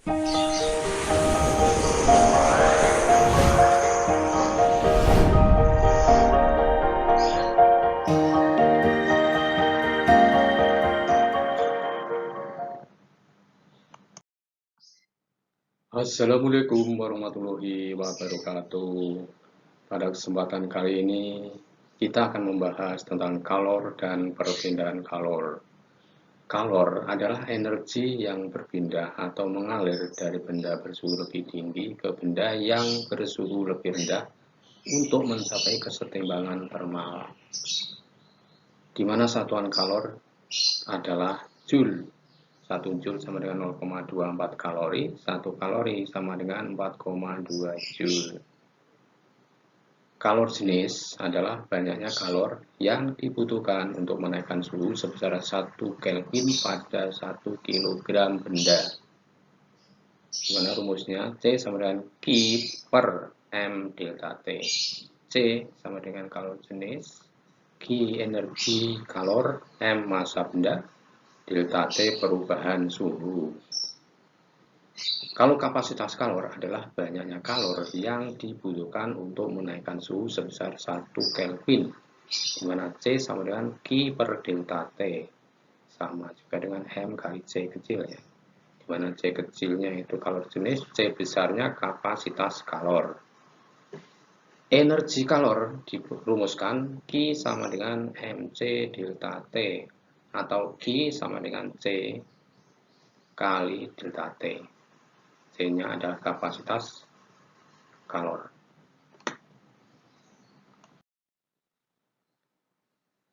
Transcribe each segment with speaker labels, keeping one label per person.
Speaker 1: Assalamualaikum warahmatullahi wabarakatuh. Pada kesempatan kali ini kita akan membahas tentang kalor dan perpindahan kalor. Kalor adalah energi yang berpindah atau mengalir dari benda bersuhu lebih tinggi ke benda yang bersuhu lebih rendah untuk mencapai kesetimbangan termal, di mana satuan kalor adalah Joule. 1 Joule sama dengan 0,24 kalori, 1 kalori sama dengan 4,2 Joule. Kalor jenis adalah banyaknya kalor yang dibutuhkan untuk menaikkan suhu sebesar 1 Kelvin pada 1 kg benda. Dimana rumusnya C sama dengan Q per M delta T. C sama dengan kalor jenis, Q energi kalor, M massa benda, delta T perubahan suhu. Kalau kapasitas kalor adalah banyaknya kalor yang dibutuhkan untuk menaikkan suhu sebesar 1 Kelvin, di mana C sama dengan Q per delta T, sama juga dengan M kali C kecil ya, di mana C kecilnya itu kalor jenis, C besarnya kapasitas kalor. Energi kalor dirumuskan Q sama dengan MC delta T, atau Q sama dengan C kali delta T. C-nya adalah kapasitas kalor.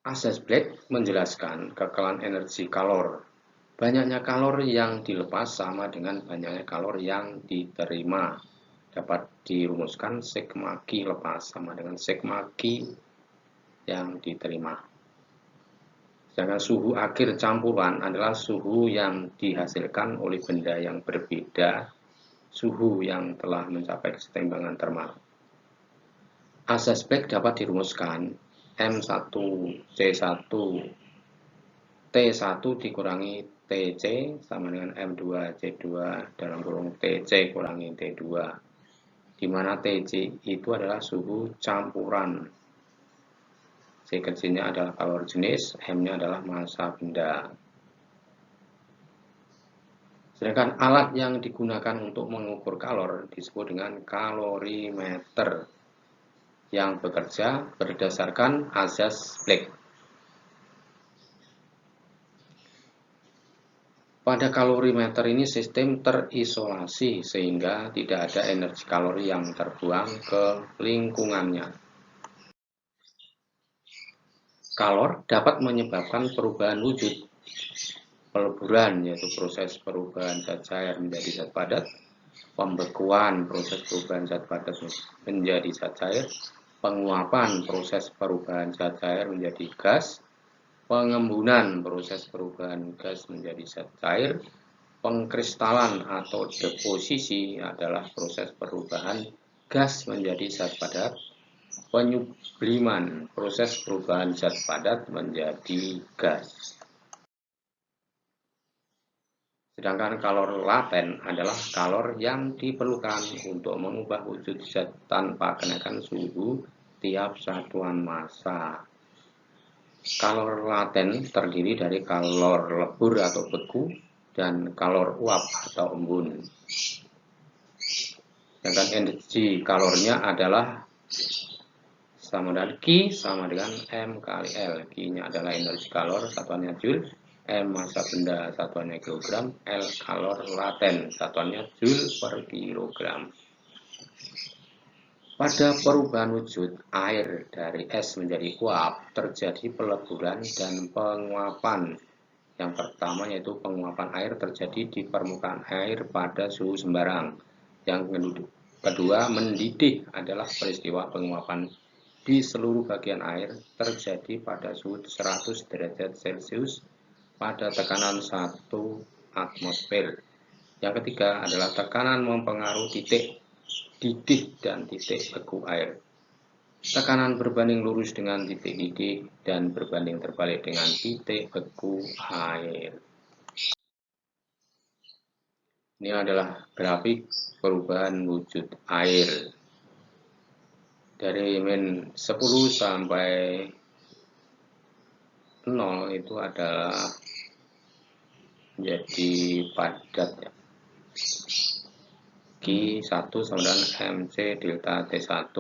Speaker 1: Asas Black menjelaskan kekalahan energi kalor. Banyaknya kalor yang dilepas sama dengan banyaknya kalor yang diterima. Dapat dirumuskan sigma Q lepas sama dengan sigma Q yang diterima. Sedangkan suhu akhir campuran adalah suhu yang dihasilkan oleh benda yang berbeda suhu yang telah mencapai kesetimbangan termal. Asas Black dapat dirumuskan M1 C1 T1 dikurangi TC sama dengan M2 C2 dalam kurung TC kurangi T2, di mana TC itu adalah suhu campuran, C kecilnya adalah kalor jenis, M-nya adalah massa benda. Sedangkan alat yang digunakan untuk mengukur kalor disebut dengan kalorimeter yang bekerja berdasarkan asas Black. Pada kalorimeter ini sistem terisolasi sehingga tidak ada energi kalori yang terbuang ke lingkungannya. Kalor dapat menyebabkan perubahan wujud, peleburan yaitu proses perubahan zat cair menjadi zat padat, pembekuan proses perubahan zat padat menjadi zat cair, penguapan proses perubahan zat cair menjadi gas, pengembunan proses perubahan gas menjadi zat cair, pengkristalan atau deposisi adalah proses perubahan gas menjadi zat padat, penyubliman proses perubahan zat padat menjadi gas. Sedangkan kalor laten adalah kalor yang diperlukan untuk mengubah wujud zat tanpa kenaikan suhu tiap satuan massa. Kalor laten terdiri dari kalor lebur atau beku dan kalor uap atau embun. Sedangkan energi kalornya adalah sama dengan Q sama dengan M kali L. Q-nya adalah energi kalor, satuannya Joule, M massa benda, satuannya kilogram, L kalor laten, satuannya Joule per kilogram. Pada perubahan wujud air dari es menjadi uap terjadi peleburan dan penguapan. Yang pertama yaitu penguapan air terjadi di permukaan air pada suhu sembarang. Yang kedua, mendidih adalah peristiwa penguapan di seluruh bagian air terjadi pada suhu 100 derajat Celcius pada tekanan 1 atmosfer. Yang ketiga adalah tekanan mempengaruhi titik didih dan titik beku air. Tekanan berbanding lurus dengan titik didih dan berbanding terbalik dengan titik beku air. Ini adalah grafik perubahan wujud air dari min 10 sampai 0 itu adalah menjadi padat ya. Q1 sama dengan MC delta T1.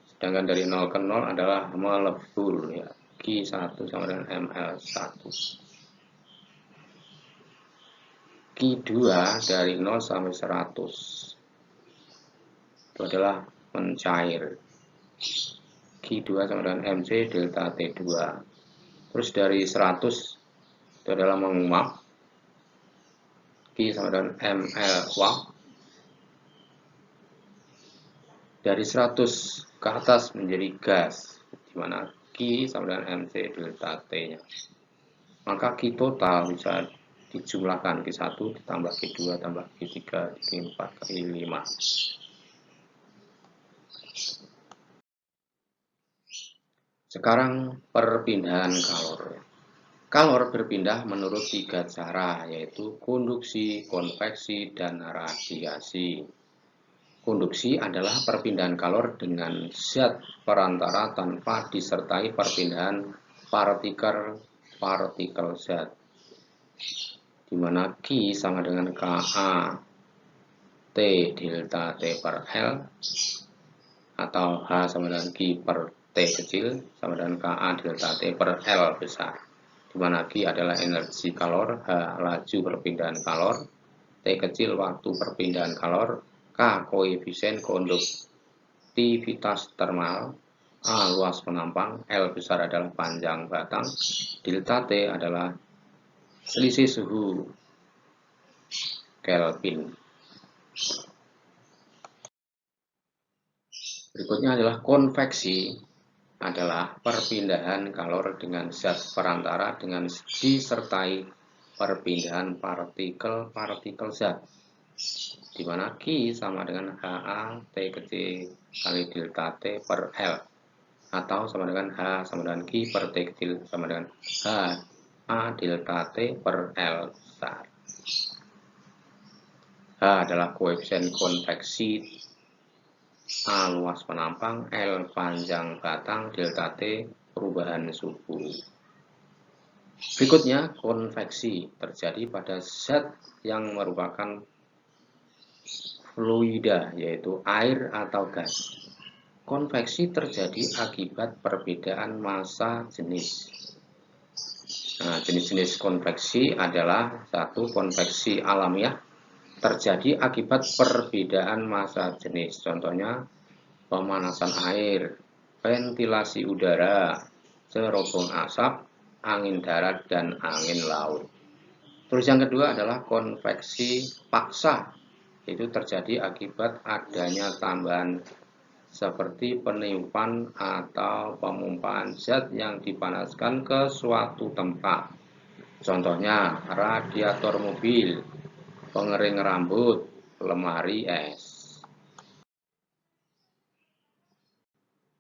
Speaker 1: Sedangkan dari 0 ke 0 adalah melebur ya. Q1 sama dengan ML1. Q2 dari 0 sampai 100 itu adalah mencair. Q2 sama dengan MC delta T2. Terus dari 100 itu adalah menguap. Q sama dengan ML uap. Dari 100 ke atas menjadi gas, di mana Q sama dengan MC delta T-nya. Maka Q total bisa dijumlahkan Q1 ditambah Q2 tambah Q3 Q4 Q5. Sekarang perpindahan kalor. Kalor berpindah menurut 3 cara, yaitu konduksi, konveksi, dan radiasi. Konduksi adalah perpindahan kalor dengan zat perantara tanpa disertai perpindahan partikel zat, di mana Q sama dengan Ka T delta T per L, atau H sama dengan Q per T kecil sama dengan Ka delta T per L besar, di mana Q adalah energi kalor, H laju perpindahan kalor, T kecil waktu perpindahan kalor, K koefisien konduktivitas termal, A luas penampang, L besar adalah panjang batang, delta T adalah selisih suhu Kelvin. Berikutnya adalah konveksi, adalah perpindahan kalor dengan zat perantara dengan disertai perpindahan partikel zat, di mana Q sama dengan HA T kecil kali delta T per L, atau sama dengan H sama dengan Q per T kecil sama dengan H A delta T per L besar. H adalah koefisien konveksi, A luas penampang, L panjang batang, delta T perubahan suhu. Berikutnya, konveksi terjadi pada zat yang merupakan fluida, yaitu air atau gas. Konveksi terjadi akibat perbedaan massa jenis. Nah, jenis-jenis konveksi adalah satu, konveksi alamiah terjadi akibat perbedaan massa jenis. Contohnya, pemanasan air, ventilasi udara, cerobong asap, angin darat, dan angin laut. Terus yang kedua adalah konveksi paksa. Itu terjadi akibat adanya tambahan seperti peniupan atau pemumpaan zat yang dipanaskan ke suatu tempat. Contohnya radiator mobil, pengering rambut, lemari es.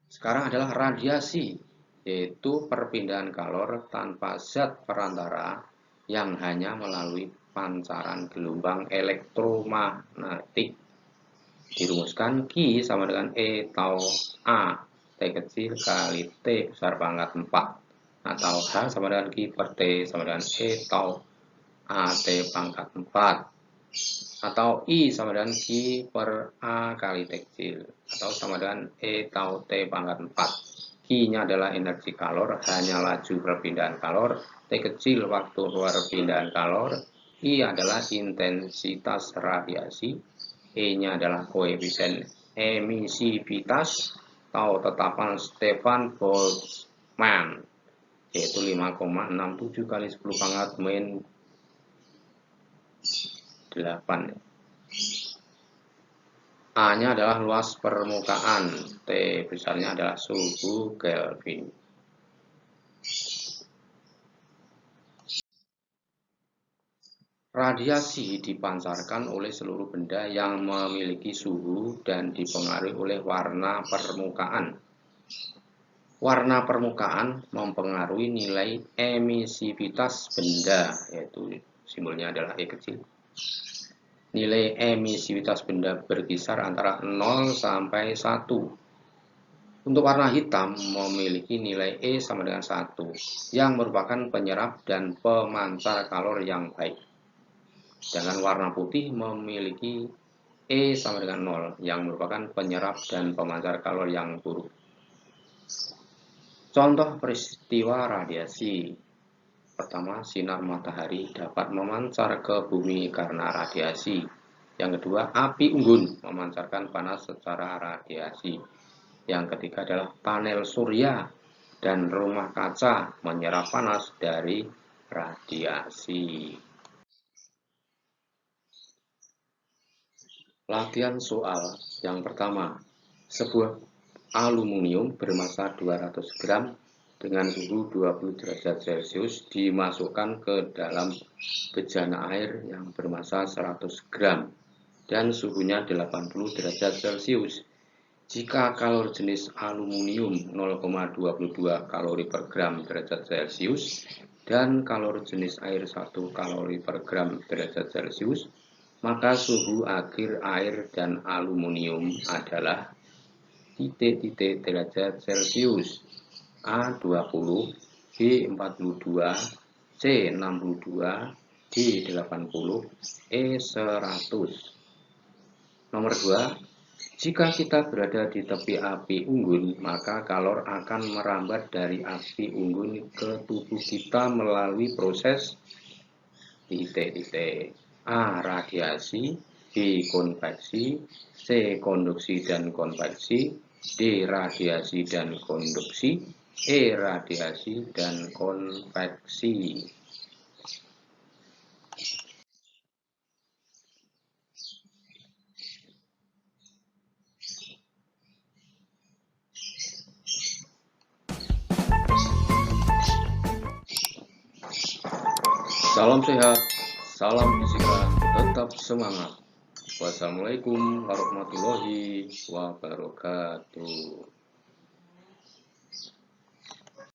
Speaker 1: Sekarang adalah radiasi, yaitu perpindahan kalor tanpa zat perantara yang hanya melalui pancaran gelombang elektromagnetik. Dirumuskan Q sama dengan E tau A T kecil kali T besar pangkat 4, atau H sama dengan Q per T sama dengan E tau A T pangkat 4, atau I sama dengan Q per A kali T kecil, atau sama dengan E tau T pangkat 4. Q-nya adalah energi kalor, hanya laju perpindahan kalor, T kecil waktu perpindahan kalor, I adalah intensitas radiasi, E-nya adalah koefisien emisivitas atau tetapan Stefan Boltzmann, yaitu 5,67 kali 10 pangkat min 8. A-nya adalah luas permukaan, T besarnya adalah suhu Kelvin. Radiasi dipancarkan oleh seluruh benda yang memiliki suhu dan dipengaruhi oleh warna permukaan. Warna permukaan mempengaruhi nilai emisivitas benda, yaitu simbolnya adalah E kecil. Nilai emisivitas benda berkisar antara 0 sampai 1. Untuk warna hitam memiliki nilai E sama dengan 1, yang merupakan penyerap dan pemancar kalor yang baik. Sedangkan warna putih memiliki E sama dengan 0, yang merupakan penyerap dan pemancar kalor yang buruk. Contoh peristiwa radiasi. Pertama, sinar matahari dapat memancar ke bumi karena radiasi. Yang kedua, api unggun memancarkan panas secara radiasi. Yang ketiga adalah panel surya dan rumah kaca menyerap panas dari radiasi. Latihan soal yang pertama, sebuah aluminium bermassa 200 gram dengan suhu 20 derajat Celcius dimasukkan ke dalam bejana air yang bermassa 100 gram dan suhunya 80 derajat Celcius. Jika kalor jenis aluminium 0,22 kalori per gram derajat Celcius dan kalor jenis air 1 kalori per gram derajat Celcius, maka suhu akhir air dan aluminium adalah titik-titik derajat Celcius. A 20, B 42, C 62, D 80, E 100. Nomor 2, jika kita berada di tepi api unggun, maka kalor akan merambat dari api unggun ke tubuh kita melalui proses titik-titik. A. Radiasi, B. Konveksi, C. Konduksi dan konveksi, D. Radiasi dan konduksi, E. Radiasi dan konveksi. Salam sehat, salam fisika, tetap semangat. Wassalamualaikum warahmatullahi wabarakatuh.